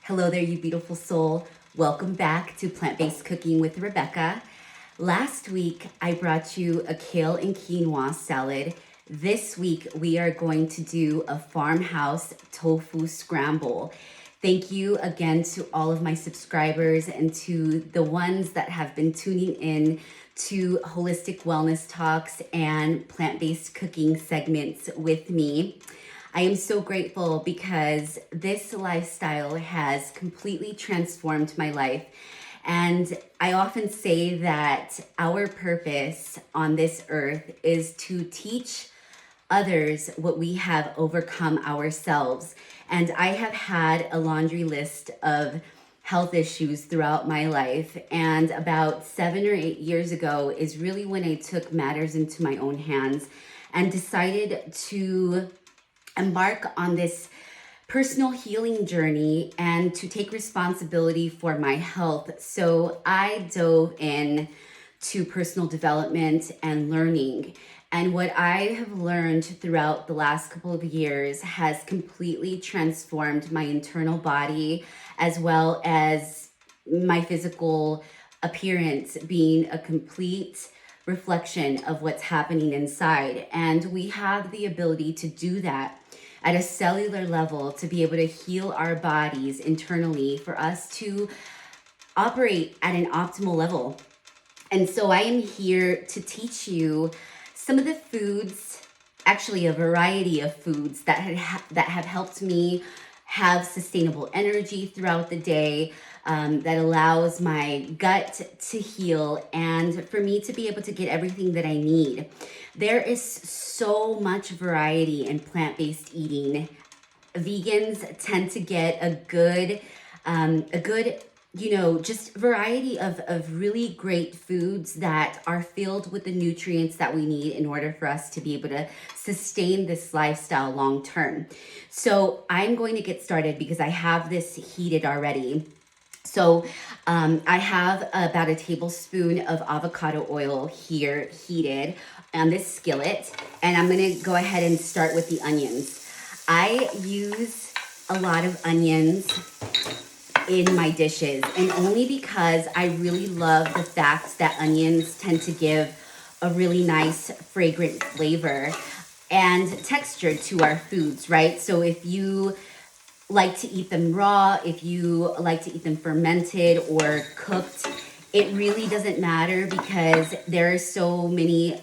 Hello there, you beautiful soul. Welcome back to Plant-Based Cooking with Rebecca. Last week, I brought you a kale and quinoa salad. This week, we are going to do a farmhouse tofu scramble. Thank you again to all of my subscribers and to the ones that have been tuning in to holistic wellness talks and plant-based cooking segments with me. I am so grateful because this lifestyle has completely transformed my life. And I often say that our purpose on this earth is to teach others what we have overcome ourselves. And I have had a laundry list of health issues throughout my life. And about 7 or 8 years ago is really when I took matters into my own hands and decided to embark on this personal healing journey and to take responsibility for my health. So I dove in to personal development and learning. And what I have learned throughout the last couple of years has completely transformed my internal body as well as my physical appearance, being a complete reflection of what's happening inside. And we have the ability to do that at a cellular level, to be able to heal our bodies internally, for us to operate at an optimal level. And so I am here to teach you some of the foods, actually a variety of foods that have helped me have sustainable energy throughout the day, that allows my gut to heal and for me to be able to get everything that I need. There is so much variety in plant-based eating. Vegans tend to get a good, just variety of really great foods that are filled with the nutrients that we need in order for us to be able to sustain this lifestyle long term. So I'm going to get started because I have this heated already. So I have about a tablespoon of avocado oil here heated on this skillet, and I'm gonna go ahead and start with the onions. I use a lot of onions in my dishes, and only because I really love the fact that onions tend to give a really nice fragrant flavor and texture to our foods, right? So if you like to eat them raw, if you like to eat them fermented or cooked, it really doesn't matter because there are so many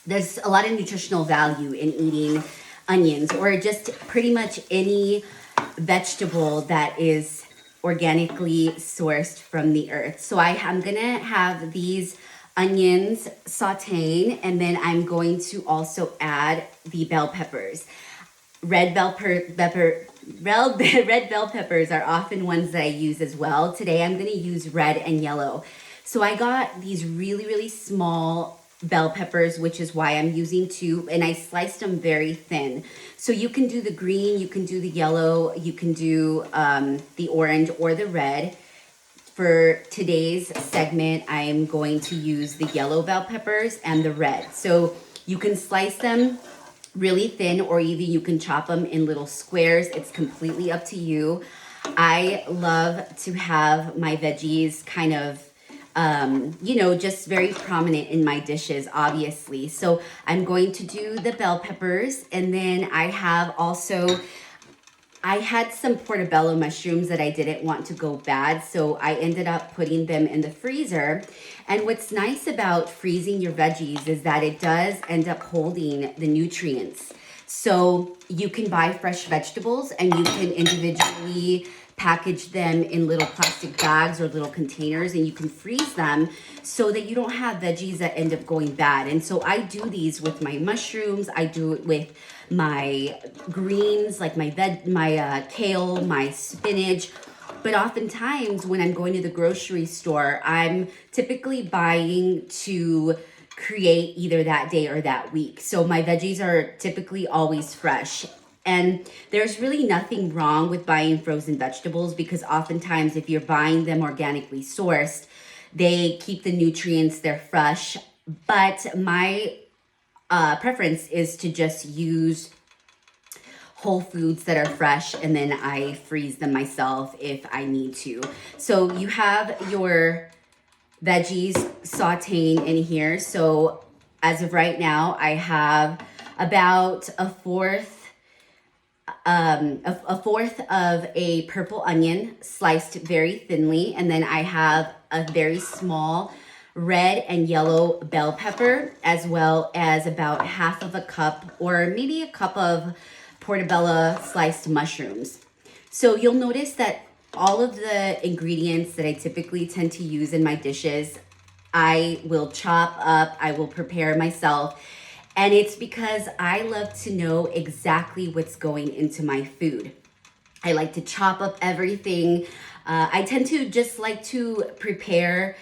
there's a lot of nutritional value in eating onions, or just pretty much any vegetable that is organically sourced from the earth. So I'm gonna have these onions sauteing, and then I'm going to also add the bell peppers. Red bell peppers are often ones that I use as well. Today I'm going to use red and yellow. So I got these really, really small bell peppers, which is why I'm using 2, and I sliced them very thin. So you can do the green, you can do the yellow, you can do the orange or the red. For today's segment, I'm going to use the yellow bell peppers and the red. So you can slice them really thin, or even you can chop them in little squares. It's completely up to you. I love to have my veggies kind of, just very prominent in my dishes, obviously. So I'm going to do the bell peppers, and then I had some portabella mushrooms that I didn't want to go bad, so I ended up putting them in the freezer. And what's nice about freezing your veggies is that it does end up holding the nutrients. So you can buy fresh vegetables and you can individually package them in little plastic bags or little containers, and you can freeze them so that you don't have veggies that end up going bad. And so I do these with my mushrooms. I do it with my greens, like my kale, my spinach. But oftentimes when I'm going to the grocery store, I'm typically buying to create either that day or that week. So my veggies are typically always fresh. And there's really nothing wrong with buying frozen vegetables, because oftentimes if you're buying them organically sourced, they keep the nutrients, they're fresh. But my preference is to just use whole foods that are fresh, and then I freeze them myself if I need to. So you have your veggies sauteing in here. So as of right now, I have about a fourth of a purple onion sliced very thinly, and then I have a very small red and yellow bell pepper, as well as about half of a cup or maybe a cup of portabella sliced mushrooms. So you'll notice that all of the ingredients that I typically tend to use in my dishes, I will chop up, I will prepare myself. And it's because I love to know exactly what's going into my food. I like to chop up everything. I tend to just like to prepare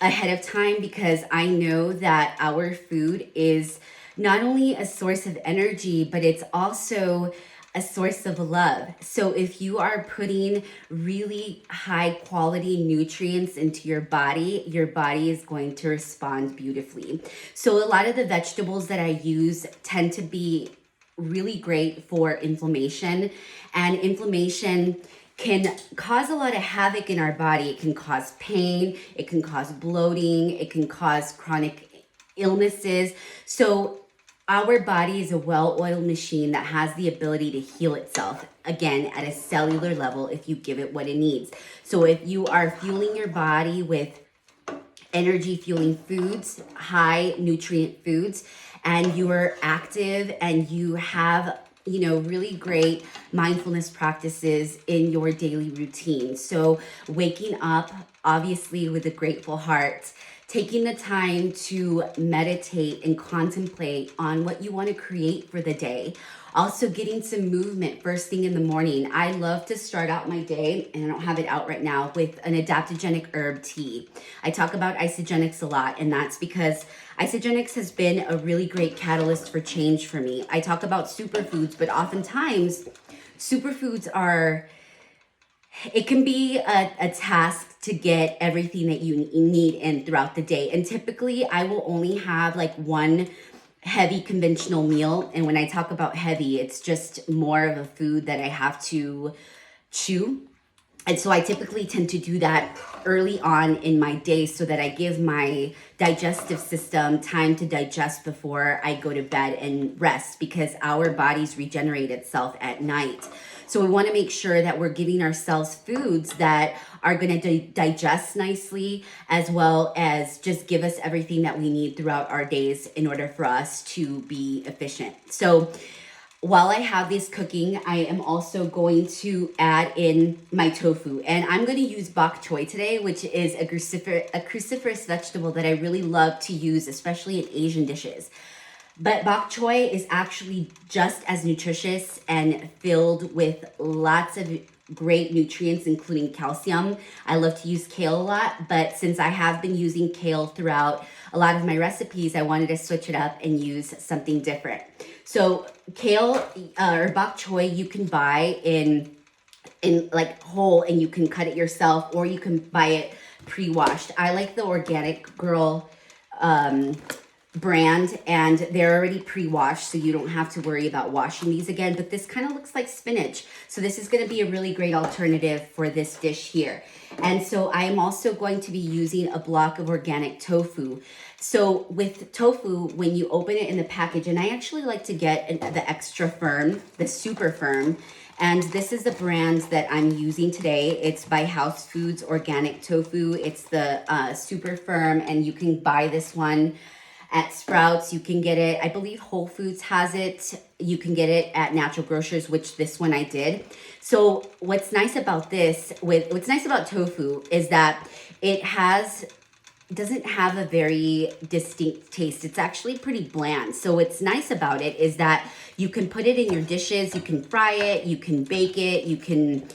ahead of time because I know that our food is not only a source of energy, but it's also a source of love. So if you are putting really high quality nutrients into your body is going to respond beautifully. So a lot of the vegetables that I use tend to be really great for inflammation, and inflammation can cause a lot of havoc in our body. It can cause pain, it can cause bloating, it can cause chronic illnesses. So our body is a well-oiled machine that has the ability to heal itself, again, at a cellular level if you give it what it needs. So if you are fueling your body with energy fueling foods, high nutrient foods, and you are active and you have really great mindfulness practices in your daily routine. So waking up, obviously, with a grateful heart, taking the time to meditate and contemplate on what you want to create for the day. Also getting some movement first thing in the morning. I love to start out my day, and I don't have it out right now, with an adaptogenic herb tea. I talk about isogenics a lot, and that's because isogenics has been a really great catalyst for change for me. I talk about superfoods, but oftentimes superfoods it can be a task to get everything that you need in throughout the day. And typically I will only have like one heavy conventional meal. And when I talk about heavy, it's just more of a food that I have to chew. And so I typically tend to do that early on in my day so that I give my digestive system time to digest before I go to bed and rest, because our bodies regenerate itself at night. So we want to make sure that we're giving ourselves foods that are going to digest nicely, as well as just give us everything that we need throughout our days in order for us to be efficient. So while I have this cooking, I am also going to add in my tofu. And I'm going to use bok choy today, which is a cruciferous vegetable that I really love to use, especially in Asian dishes. But bok choy is actually just as nutritious and filled with lots of great nutrients, including calcium. I love to use kale a lot, but since I have been using kale throughout a lot of my recipes, I wanted to switch it up and use something different. So kale or bok choy you can buy in like whole, and you can cut it yourself, or you can buy it pre-washed. I like the Organic Girl brand, and they're already pre-washed, so you don't have to worry about washing these again. But this kind of looks like spinach, so this is going to be a really great alternative for this dish here. And so I am also going to be using a block of organic tofu. So with tofu, when you open it in the package, and I actually like to get the extra firm, the super firm, and this is the brand that I'm using today. It's by House Foods Organic Tofu. It's the super firm, and you can buy this one at Sprouts. You can get it, I believe Whole Foods has it. You can get it at Natural Grocers, which this one I did. So what's nice about tofu is that it doesn't have a very distinct taste. It's actually pretty bland. So what's nice about it is that you can put it in your dishes, you can fry it, you can bake it, you can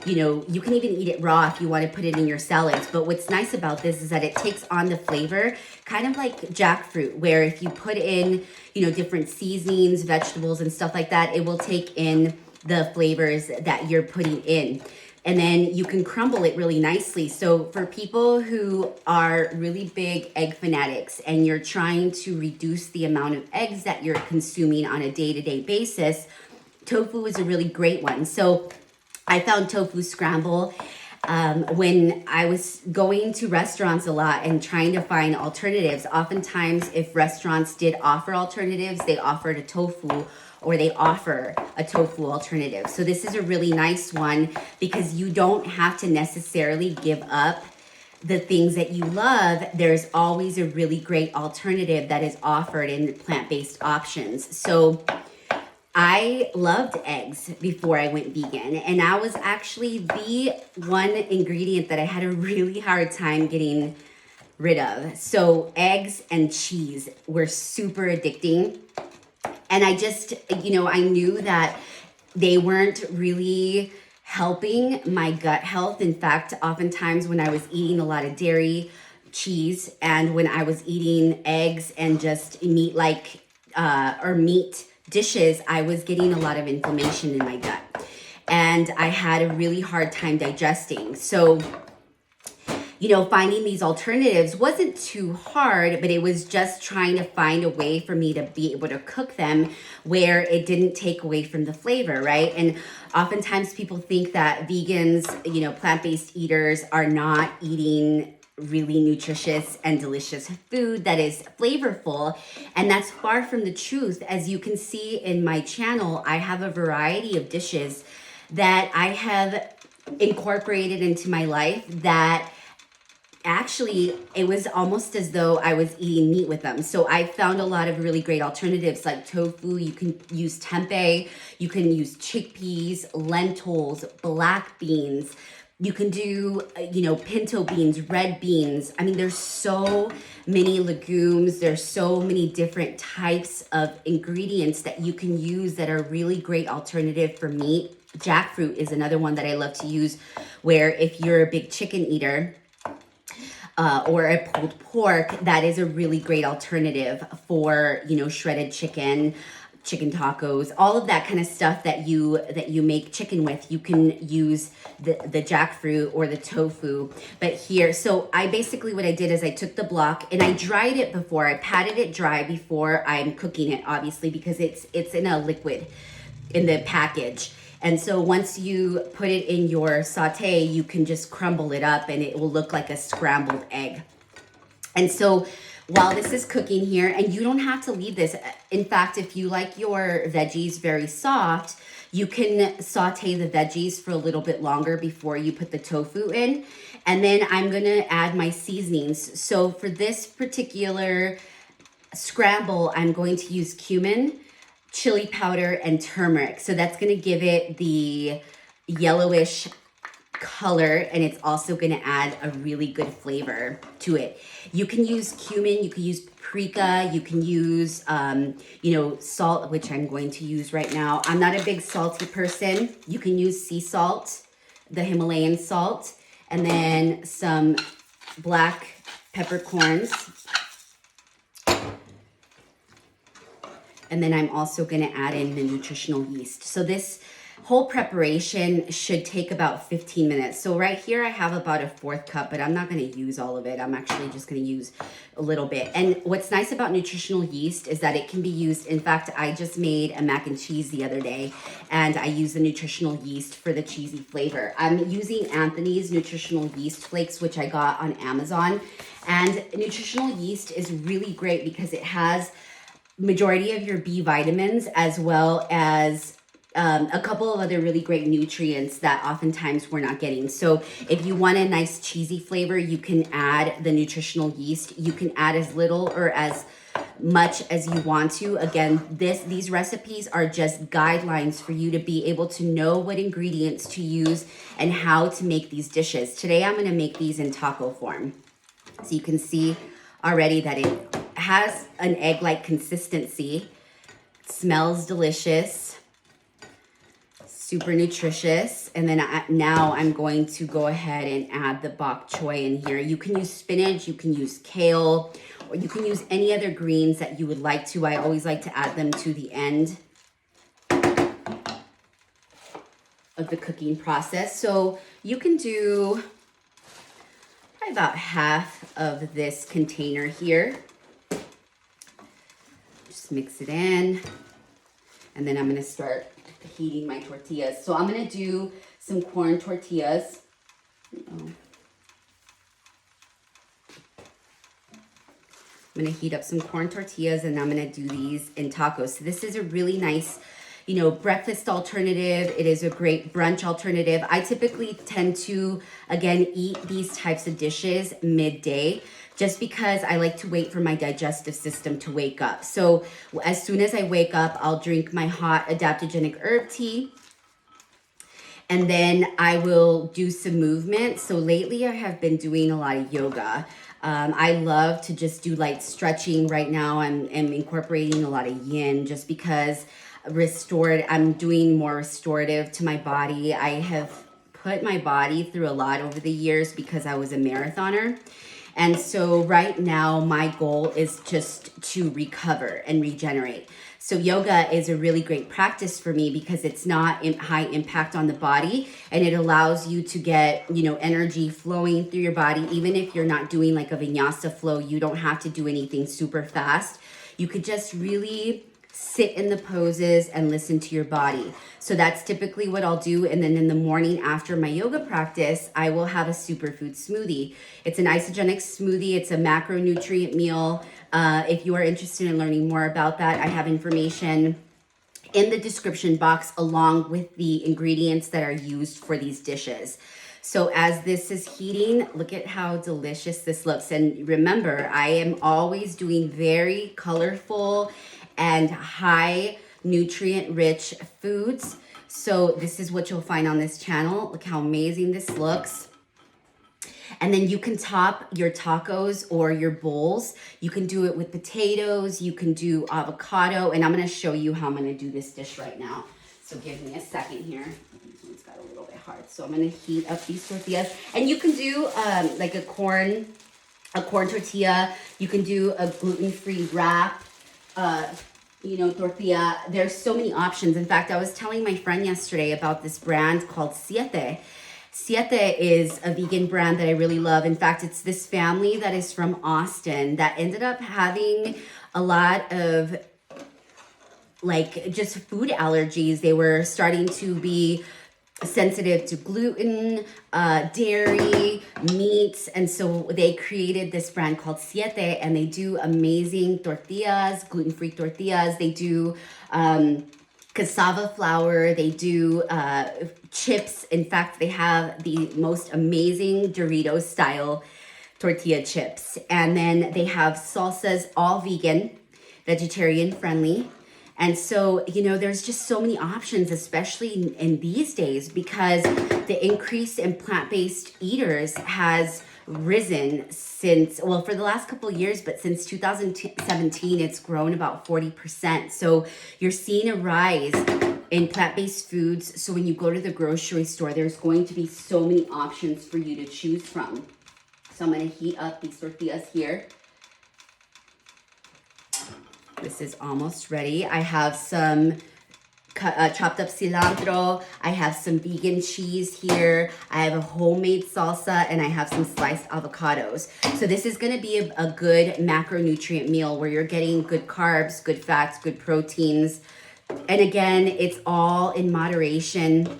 you can even eat it raw if you want to put it in your salads. But what's nice about this is that it takes on the flavor, kind of like jackfruit, where if you put in, different seasonings, vegetables, and stuff like that, it will take in the flavors that you're putting in. And then you can crumble it really nicely. So for people who are really big egg fanatics and you're trying to reduce the amount of eggs that you're consuming on a day-to-day basis, tofu is a really great one. So I found Tofu Scramble when I was going to restaurants a lot and trying to find alternatives. Oftentimes, if restaurants did offer alternatives, they offered a tofu or they offer a tofu alternative. So this is a really nice one because you don't have to necessarily give up the things that you love. There's always a really great alternative that is offered in plant-based options. So I loved eggs before I went vegan, and that was actually the one ingredient that I had a really hard time getting rid of. So eggs and cheese were super addicting. And I just, I knew that they weren't really helping my gut health. In fact, oftentimes when I was eating a lot of dairy, cheese, and when I was eating eggs and just meat meat dishes, I was getting a lot of inflammation in my gut. And I had a really hard time digesting. So, finding these alternatives wasn't too hard, but it was just trying to find a way for me to be able to cook them where it didn't take away from the flavor, right? And oftentimes people think that vegans, plant-based eaters are not eating really nutritious and delicious food that is flavorful, and that's far from the truth. As you can see in my channel, I have a variety of dishes that I have incorporated into my life that actually, it was almost as though I was eating meat with them. So I found a lot of really great alternatives like tofu. You can use tempeh, you can use chickpeas, lentils, black beans. You can do, pinto beans, red beans. I mean, there's so many legumes. There's so many different types of ingredients that you can use that are really great alternative for meat. Jackfruit is another one that I love to use, where if you're a big chicken eater, or a pulled pork, that is a really great alternative for, shredded chicken tacos, all of that kind of stuff that you make chicken with. You can use the jackfruit or the tofu. But here, so what I did is I took the block and I dried it before. I patted it dry before I'm cooking it, obviously, because it's in a liquid in the package. And so once you put it in your saute, you can just crumble it up and it will look like a scrambled egg. And so while this is cooking here, and you don't have to leave this. In fact, if you like your veggies very soft, you can saute the veggies for a little bit longer before you put the tofu in. And then I'm gonna add my seasonings. So for this particular scramble, I'm going to use cumin, chili powder, and turmeric. So that's gonna give it the yellowish color, and it's also gonna add a really good flavor to it. You can use cumin, you can use paprika, you can use, salt, which I'm going to use right now. I'm not a big salty person. You can use sea salt, the Himalayan salt, and then some black peppercorns. And then I'm also gonna add in the nutritional yeast. So this whole preparation should take about 15 minutes. So right here I have about a 1/4 cup, but I'm not gonna use all of it. I'm actually just gonna use a little bit. And what's nice about nutritional yeast is that it can be used, in fact, I just made a mac and cheese the other day, and I use the nutritional yeast for the cheesy flavor. I'm using Anthony's nutritional yeast flakes, which I got on Amazon. And nutritional yeast is really great because it has majority of your B vitamins, as well as a couple of other really great nutrients that oftentimes we're not getting. So if you want a nice cheesy flavor, you can add the nutritional yeast. You can add as little or as much as you want to. Again, these recipes are just guidelines for you to be able to know what ingredients to use and how to make these dishes. Today I'm going to make these in taco form. So you can see already that it has an egg-like consistency. It smells delicious, super nutritious. And then now I'm going to go ahead and add the bok choy in here. You can use spinach, you can use kale, or you can use any other greens that you would like to. I always like to add them to the end of the cooking process. So you can do probably about half of this container here. Just mix it in. And then I'm gonna start heating my tortillas. So I'm gonna do some corn tortillas. I'm gonna heat up some corn tortillas and I'm gonna do these in tacos. So this is a really nice, you know, breakfast alternative. It is a great brunch alternative. I typically tend to, again, eat these types of dishes midday just because I like to wait for my digestive system to wake up. So as soon as I wake up, I'll drink my hot adaptogenic herb tea. And then I will do some movement. So lately I have been doing a lot of yoga. I love to just do light stretching. Right now I'm incorporating a lot of yin just because I'm doing more restorative to my body. I have put my body through a lot over the years because I was a marathoner. And so right now my goal is just to recover and regenerate. So yoga is a really great practice for me because it's not high impact on the body and it allows you to get, you know, energy flowing through your body. Even if you're not doing like a vinyasa flow, you don't have to do anything super fast. You could just really sit in the poses and listen to your body. So that's typically what I'll do. And then in the morning after my yoga practice, I will have a superfood smoothie. It's an isogenic smoothie. It's a macronutrient meal. If you are interested in learning more about that, I have information in the description box along with the ingredients that are used for these dishes. So as this is heating, look at how delicious this looks. And remember, I am always doing very colorful and high nutrient rich foods. So this is what you'll find on this channel. Look how amazing this looks. And then you can top your tacos or your bowls. You can do it with potatoes. You can do avocado. And I'm going to show you how I'm going to do this dish right now. So give me a second here. This one's got a little bit hard. So I'm going to heat up these tortillas. And you can do like a corn tortilla. You can do a gluten-free wrap. You know, tortilla. There's so many options. In fact, I was telling my friend yesterday about this brand called Siete. Siete is a vegan brand that I really love. In fact, it's this family that is from Austin that ended up having a lot of like just food allergies. They were starting to be sensitive to gluten, dairy, meats. And so they created this brand called Siete and they do amazing tortillas, gluten-free tortillas. They do cassava flour. They do chips. In fact, they have the most amazing Doritos style tortilla chips. And then they have salsas, all vegan, vegetarian friendly. And so, you know, there's just so many options, especially in these days, because the increase in plant-based eaters has risen since, well, for the last couple of years, but since 2017, it's grown about 40%. So you're seeing a rise in plant-based foods. So when you go to the grocery store, there's going to be so many options for you to choose from. So I'm going to heat up these tortillas here. This is almost ready. I have some chopped up cilantro. I have some vegan cheese here. I have a homemade salsa and I have some sliced avocados. So this is gonna be a good macronutrient meal where you're getting good carbs, good fats, good proteins. And again, it's all in moderation,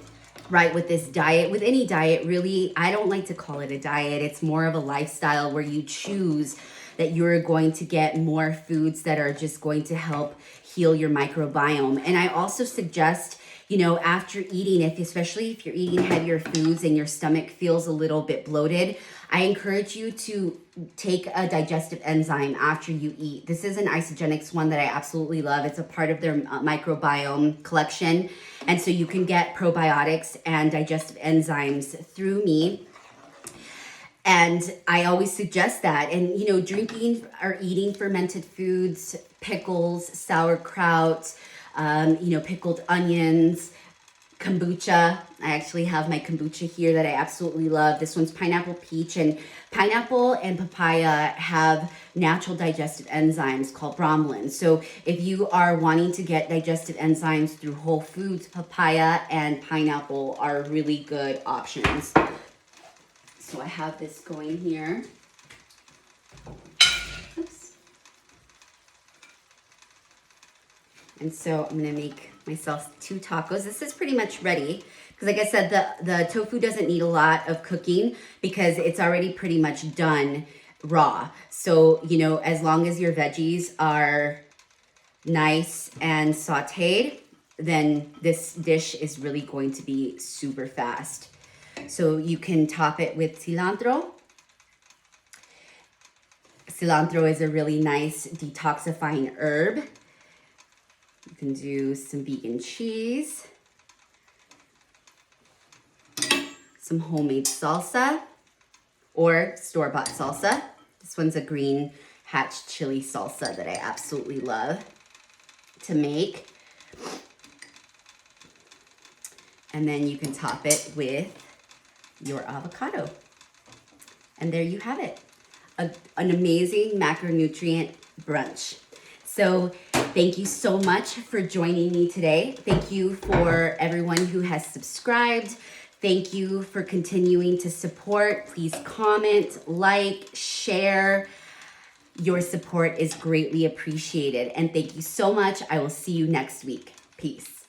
right? With this diet, with any diet, really, I don't like to call it a diet. It's more of a lifestyle where you choose that you're going to get more foods that are just going to help heal your microbiome. And I also suggest, you know, after eating, especially if you're eating heavier foods and your stomach feels a little bit bloated, I encourage you to take a digestive enzyme after you eat. This is an isogenics one that I absolutely love. It's a part of their microbiome collection. And so you can get probiotics and digestive enzymes through me. And I always suggest that. And, you know, drinking or eating fermented foods, pickles, sauerkraut, you know, pickled onions, kombucha. I actually have my kombucha here that I absolutely love. This one's pineapple peach, and pineapple and papaya have natural digestive enzymes called bromelain. So if you are wanting to get digestive enzymes through whole foods, papaya and pineapple are really good options. So I have this going here. Oops. And so I'm gonna make myself 2 tacos. This is pretty much ready because like I said, the tofu doesn't need a lot of cooking because it's already pretty much done raw. So, you know, as long as your veggies are nice and sauteed, then this dish is really going to be super fast. So you can top it with cilantro. Cilantro is a really nice detoxifying herb. You can do some vegan cheese, some homemade salsa, or store-bought salsa. This one's a green hatch chili salsa that I absolutely love to make. And then you can top it with your avocado. And there you have it. An amazing macronutrient brunch. So thank you so much for joining me today. Thank you for everyone who has subscribed. Thank you for continuing to support. Please comment, like, share. Your support is greatly appreciated. And thank you so much. I will see you next week. Peace.